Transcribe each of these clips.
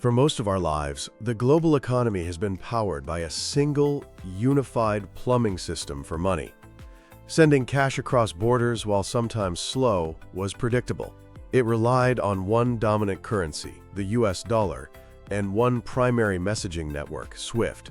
For most of our lives, the global economy has been powered by a single, unified plumbing system for money. Sending cash across borders, while sometimes slow, was predictable. It relied on one dominant currency, the US dollar, and one primary messaging network, SWIFT.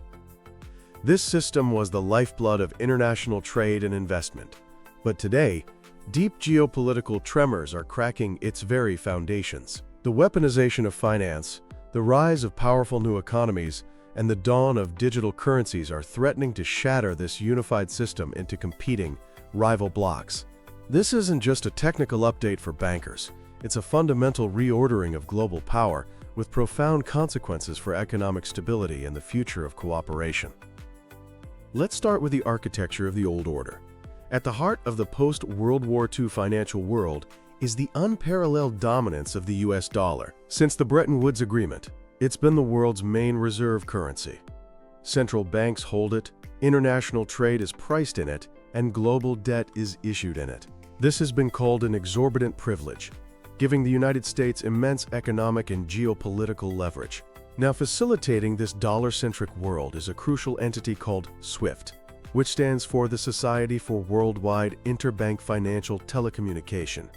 This system was the lifeblood of international trade and investment. But today, deep geopolitical tremors are cracking its very foundations. The weaponization of finance, the rise of powerful new economies, and the dawn of digital currencies are threatening to shatter this unified system into competing, rival blocks. This isn't just a technical update for bankers. It's a fundamental reordering of global power with profound consequences for economic stability and the future of cooperation. Let's start with the architecture of the old order. At the heart of the post-World War II financial world is the unparalleled dominance of the US dollar. Since the Bretton Woods Agreement, it's been the world's main reserve currency. Central banks hold it, international trade is priced in it, and global debt is issued in it. This has been called an exorbitant privilege, giving the United States immense economic and geopolitical leverage. Now, facilitating this dollar-centric world is a crucial entity called SWIFT, which stands for the Society for Worldwide Interbank Financial Telecommunication.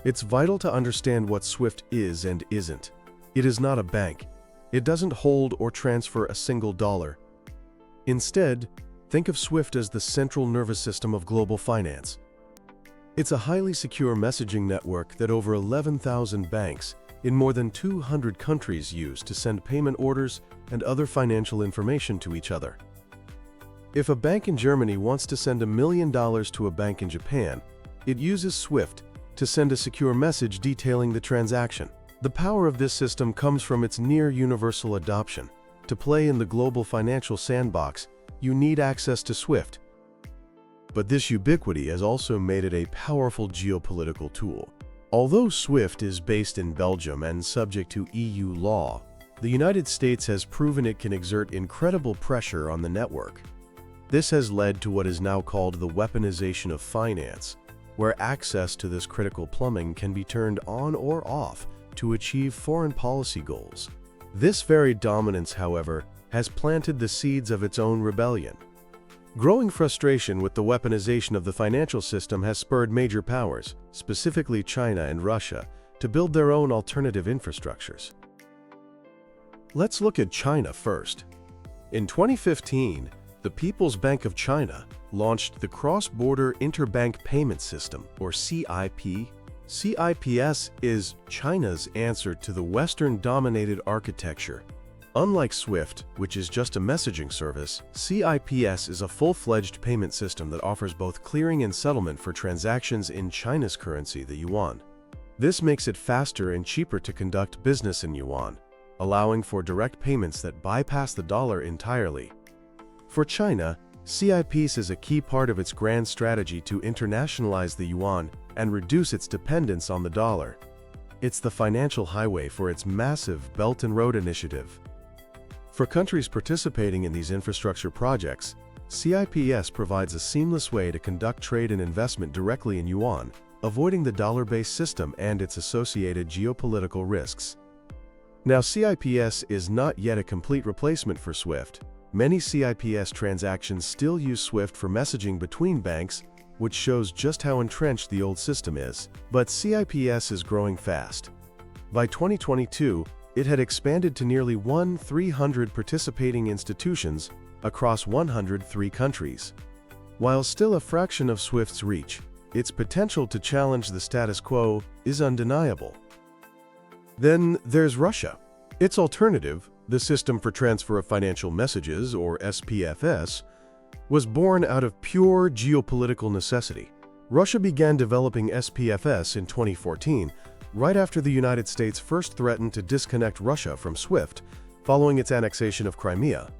It's vital to understand what SWIFT is and isn't. It is not a bank. It doesn't hold or transfer a single dollar. Instead, think of SWIFT as the central nervous system of global finance. It's a highly secure messaging network that over 11,000 banks in more than 200 countries use to send payment orders and other financial information to each other. If a bank in Germany wants to send $1 million to a bank in Japan, it uses SWIFT to send a secure message detailing the transaction. The power of this system comes from its near-universal adoption. To play in the global financial sandbox, you need access to SWIFT. But this ubiquity has also made it a powerful geopolitical tool. Although SWIFT is based in Belgium and subject to EU law, the United States has proven it can exert incredible pressure on the network. This has led to what is now called the weaponization of finance, where access to this critical plumbing can be turned on or off to achieve foreign policy goals. This very dominance, however, has planted the seeds of its own rebellion. Growing frustration with the weaponization of the financial system has spurred major powers, specifically China and Russia, to build their own alternative infrastructures. Let's look at China first. In 2015, the People's Bank of China launched the Cross-Border Interbank Payment System, or CIP. CIPS is China's answer to the Western-dominated architecture. Unlike SWIFT, which is just a messaging service, CIPS is a full-fledged payment system that offers both clearing and settlement for transactions in China's currency, the yuan. This makes it faster and cheaper to conduct business in yuan, allowing for direct payments that bypass the dollar entirely. For China, CIPS is a key part of its grand strategy to internationalize the yuan and reduce its dependence on the dollar. It's the financial highway for its massive Belt and Road Initiative. For countries participating in these infrastructure projects, CIPS provides a seamless way to conduct trade and investment directly in yuan, avoiding the dollar-based system and its associated geopolitical risks. Now, CIPS is not yet a complete replacement for SWIFT. Many CIPS transactions still use SWIFT for messaging between banks, which shows just how entrenched the old system is. But CIPS is growing fast. By 2022, it had expanded to nearly 300 participating institutions across 103 countries. While still a fraction of SWIFT's reach, its potential to challenge the status quo is undeniable. Then there's Russia. Its alternative, the System for Transfer of Financial Messages, or SPFS, was born out of pure geopolitical necessity. Russia began developing SPFS in 2014, right after the United States first threatened to disconnect Russia from SWIFT following its annexation of Crimea.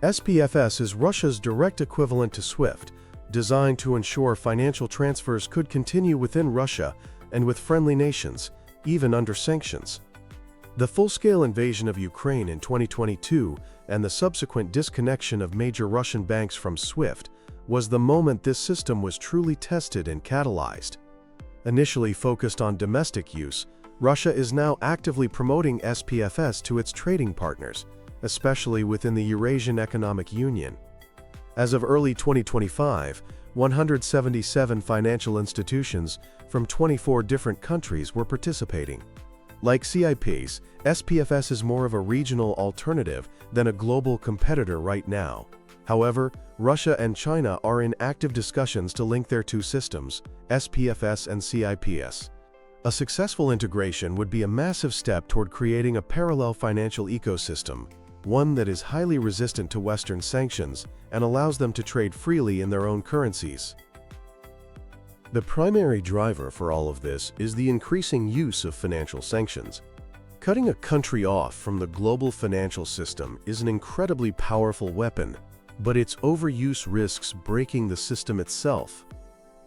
SPFS is Russia's direct equivalent to SWIFT, designed to ensure financial transfers could continue within Russia and with friendly nations, even under sanctions. The full-scale invasion of Ukraine in 2022 and the subsequent disconnection of major Russian banks from SWIFT was the moment this system was truly tested and catalyzed. Initially focused on domestic use, Russia is now actively promoting SPFS to its trading partners, especially within the Eurasian Economic Union. As of early 2025, 177 financial institutions from 24 different countries were participating. Like CIPS, SPFS is more of a regional alternative than a global competitor right now. However, Russia and China are in active discussions to link their two systems, SPFS and CIPS. A successful integration would be a massive step toward creating a parallel financial ecosystem, one that is highly resistant to Western sanctions and allows them to trade freely in their own currencies. The primary driver for all of this is the increasing use of financial sanctions. Cutting a country off from the global financial system is an incredibly powerful weapon, but its overuse risks breaking the system itself.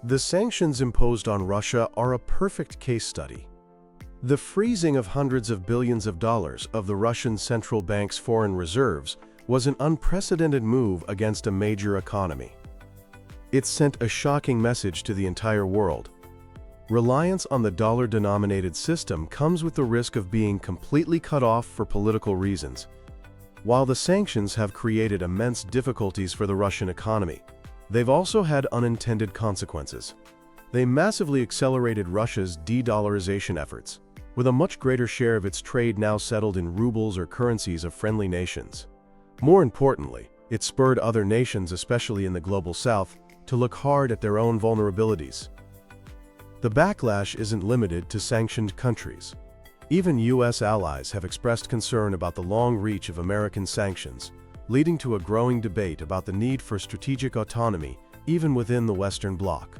The sanctions imposed on Russia are a perfect case study. The freezing of hundreds of billions of dollars of the Russian central bank's foreign reserves was an unprecedented move against a major economy. It sent a shocking message to the entire world. Reliance on the dollar-denominated system comes with the risk of being completely cut off for political reasons. While the sanctions have created immense difficulties for the Russian economy, they've also had unintended consequences. They massively accelerated Russia's de-dollarization efforts, with a much greater share of its trade now settled in rubles or currencies of friendly nations. More importantly, it spurred other nations, especially in the global south, to look hard at their own vulnerabilities. The backlash isn't limited to sanctioned countries. Even U.S. allies have expressed concern about the long reach of American sanctions, leading to a growing debate about the need for strategic autonomy even within the Western Bloc.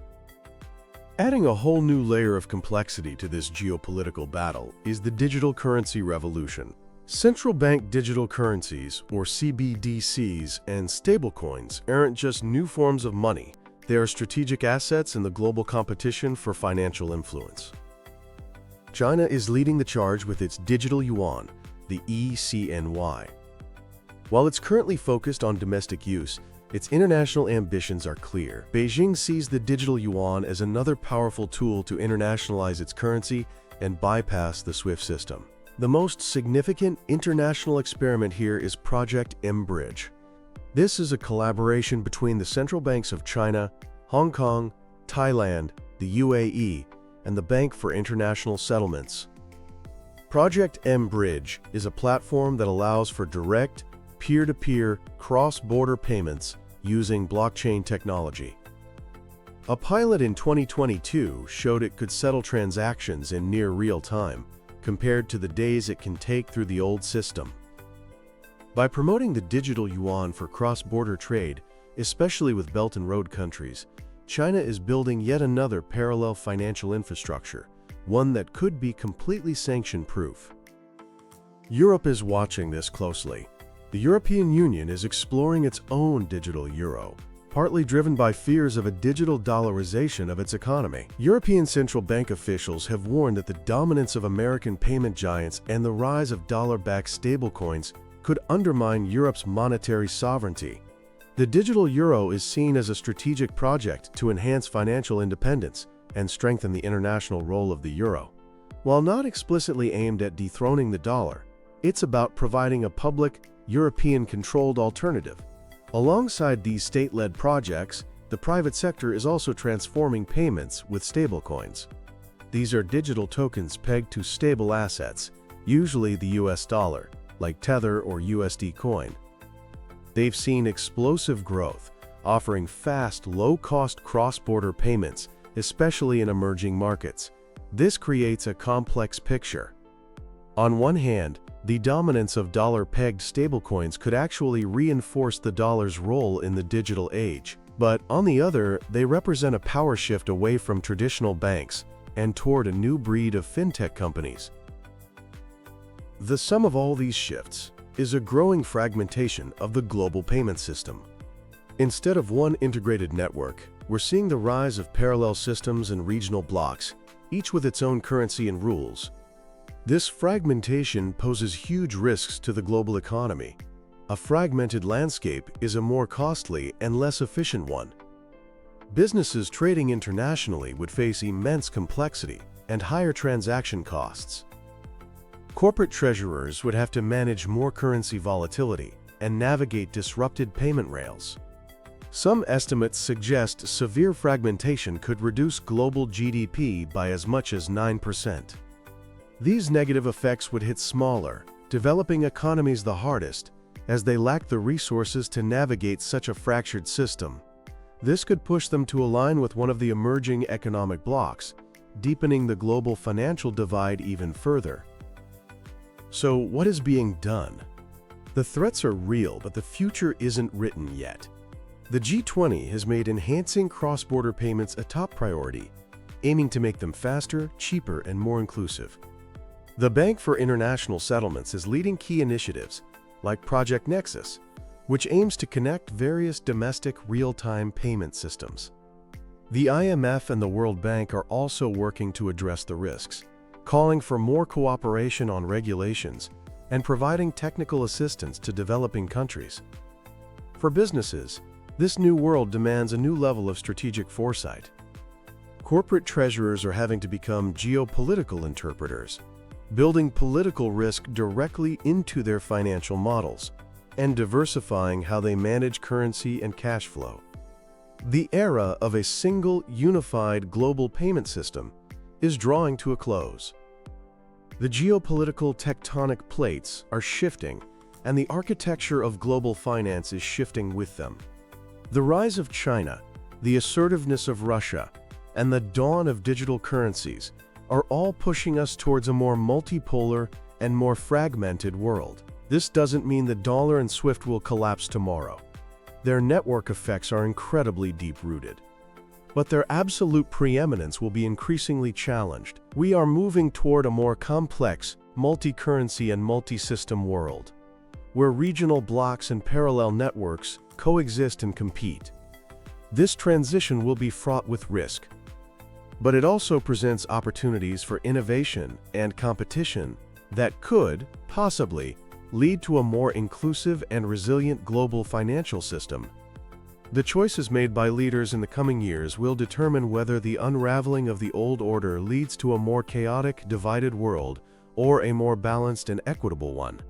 Adding a whole new layer of complexity to this geopolitical battle is the digital currency revolution. Central bank digital currencies, or CBDCs, and stablecoins aren't just new forms of money. They are strategic assets in the global competition for financial influence. China is leading the charge with its digital yuan, the ECNY. While it's currently focused on domestic use, its international ambitions are clear. Beijing sees the digital yuan as another powerful tool to internationalize its currency and bypass the SWIFT system. The most significant international experiment here is Project emergence. This is a collaboration between the central banks of China, Hong Kong, Thailand, the UAE, and the Bank for International Settlements. Project emergence is a platform that allows for direct, peer-to-peer, cross-border payments using blockchain technology. A pilot in 2022 showed it could settle transactions in near real time, compared to the days it can take through the old system. By promoting the digital yuan for cross-border trade, especially with Belt and Road countries, China is building yet another parallel financial infrastructure, one that could be completely sanction-proof. Europe is watching this closely. The European Union is exploring its own digital euro, partly driven by fears of a digital dollarization of its economy. European central bank officials have warned that the dominance of American payment giants and the rise of dollar-backed stablecoins could undermine Europe's monetary sovereignty. The digital euro is seen as a strategic project to enhance financial independence and strengthen the international role of the euro. While not explicitly aimed at dethroning the dollar, it's about providing a public, European-controlled alternative. Alongside these state-led projects, the private sector is also transforming payments with stablecoins. These are digital tokens pegged to stable assets, usually the US dollar, like Tether or USD Coin. They've seen explosive growth, offering fast, low-cost cross-border payments, especially in emerging markets. This creates a complex picture. On one hand, the dominance of dollar-pegged stablecoins could actually reinforce the dollar's role in the digital age. But on the other, they represent a power shift away from traditional banks and toward a new breed of fintech companies. The sum of all these shifts is a growing fragmentation of the global payment system. Instead of one integrated network, we're seeing the rise of parallel systems and regional blocks, each with its own currency and rules. This fragmentation poses huge risks to the global economy. A fragmented landscape is a more costly and less efficient one. Businesses trading internationally would face immense complexity, and higher transaction costs. Corporate treasurers would have to manage more currency volatility and navigate disrupted payment rails. Some estimates suggest severe fragmentation could reduce global GDP by as much as 9%. These negative effects would hit smaller, developing economies the hardest, as they lack the resources to navigate such a fractured system. This could push them to align with one of the emerging economic blocs, deepening the global financial divide even further. So, what is being done? The threats are real, but the future isn't written yet. The G20 has made enhancing cross-border payments a top priority, aiming to make them faster, cheaper, and more inclusive. The Bank for International Settlements is leading key initiatives, like Project Nexus, which aims to connect various domestic real-time payment systems. The IMF and the World Bank are also working to address the risks, calling for more cooperation on regulations and providing technical assistance to developing countries. For businesses, this new world demands a new level of strategic foresight. Corporate treasurers are having to become geopolitical interpreters, building political risk directly into their financial models, and diversifying how they manage currency and cash flow. The era of a single, unified global payment system is drawing to a close. The geopolitical tectonic plates are shifting, and the architecture of global finance is shifting with them. The rise of China, the assertiveness of Russia, and the dawn of digital currencies are all pushing us towards a more multipolar and more fragmented world. This doesn't mean the dollar and SWIFT will collapse tomorrow. Their network effects are incredibly deep-rooted. But their absolute preeminence will be increasingly challenged. We are moving toward a more complex, multi-currency and multi-system world, where regional blocks and parallel networks coexist and compete. This transition will be fraught with risk, but it also presents opportunities for innovation and competition that could, possibly, lead to a more inclusive and resilient global financial system. The choices made by leaders in the coming years will determine whether the unraveling of the old order leads to a more chaotic, divided world or a more balanced and equitable one.